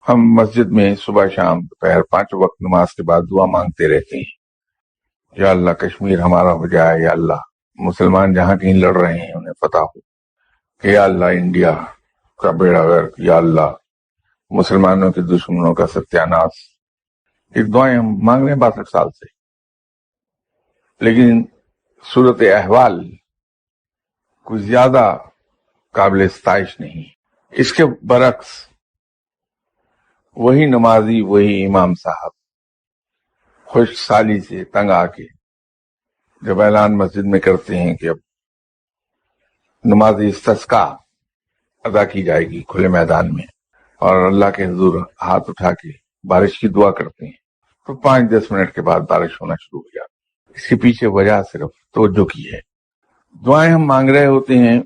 ہم مسجد میں صبح شام دوپہر 5 وقت نماز کے بعد دعا مانگتے رہتے ہیں، یا اللہ کشمیر ہمارا ہو جائے، یا اللہ مسلمان جہاں کہیں لڑ رہے ہیں انہیں فتح ہو، یا اللہ انڈیا کا بیڑا غرق، یا اللہ مسلمانوں کے دشمنوں کا ستیاناش۔ یہ دعائیں ہم مانگ رہے ہیں 62 سال سے، لیکن صورت احوال کوئی زیادہ قابل ستائش نہیں۔ اس کے برعکس وہی نمازی، وہی امام صاحب خوش سالی سے تنگ آ کے جب اعلان مسجد میں کرتے ہیں کہ اب نماز استسقا ادا کی جائے گی کھلے میدان میں، اور اللہ کے حضور ہاتھ اٹھا کے بارش کی دعا کرتے ہیں، تو 5-10 منٹ کے بعد بارش ہونا شروع ہو جاتی۔ اس کے پیچھے وجہ صرف توجہ کی ہے۔ دعائیں ہم مانگ رہے ہوتے ہیں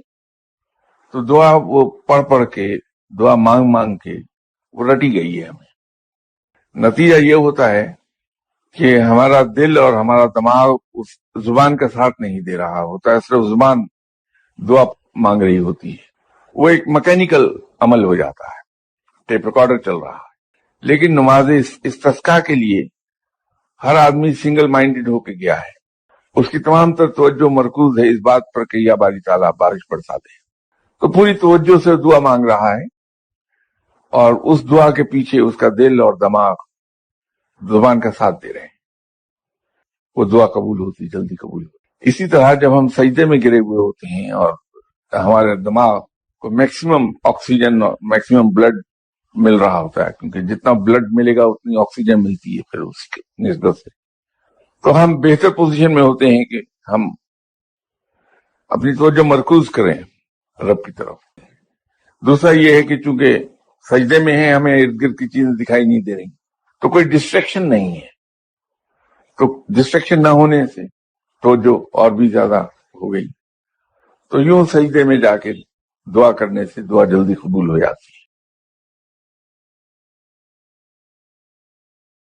تو دعا وہ پڑھ کے، دعا مانگ مانگ کے وہ رٹی گئی ہے ہمیں۔ نتیجہ یہ ہوتا ہے کہ ہمارا دل اور ہمارا دماغ اس زبان کا ساتھ نہیں دے رہا ہوتا ہے، صرف زبان دعا مانگ رہی ہوتی ہے، وہ ایک میکینیکل عمل ہو جاتا ہے، ٹیپ ریکارڈر چل رہا ہے۔ لیکن نماز استسقاء کے لیے ہر آدمی سنگل مائنڈڈ ہو کے گیا ہے، اس کی تمام تر توجہ مرکوز ہے اس بات پر کہ یا باری تعالیٰ بارش برسا دے، تو پوری توجہ سے دعا مانگ رہا ہے، اور اس دعا کے پیچھے اس کا دل اور دماغ زبان کا ساتھ دے رہے ہیں، وہ دعا قبول ہوتی، جلدی قبول ہوتی۔ اسی طرح جب ہم سجدے میں گرے ہوئے ہوتے ہیں اور ہمارے دماغ کو میکسیمم آکسیجن اور میکسیمم بلڈ مل رہا ہوتا ہے، کیونکہ جتنا بلڈ ملے گا اتنی آکسیجن ملتی ہے پھر اس کی نسبت سے، تو ہم بہتر پوزیشن میں ہوتے ہیں کہ ہم اپنی توجہ مرکوز کریں رب کی طرف۔ دوسرا یہ ہے کہ چونکہ سجدے میں ہیں، ہمیں ارد گرد کی چیزیں دکھائی نہیں دے رہی، تو کوئی ڈسٹریکشن نہیں ہے، تو ڈسٹریکشن نہ ہونے سے توجہ اور بھی زیادہ ہو گئی، تو یوں سجدے میں جا کے دعا کرنے سے دعا جلدی قبول ہو جاتی ہے۔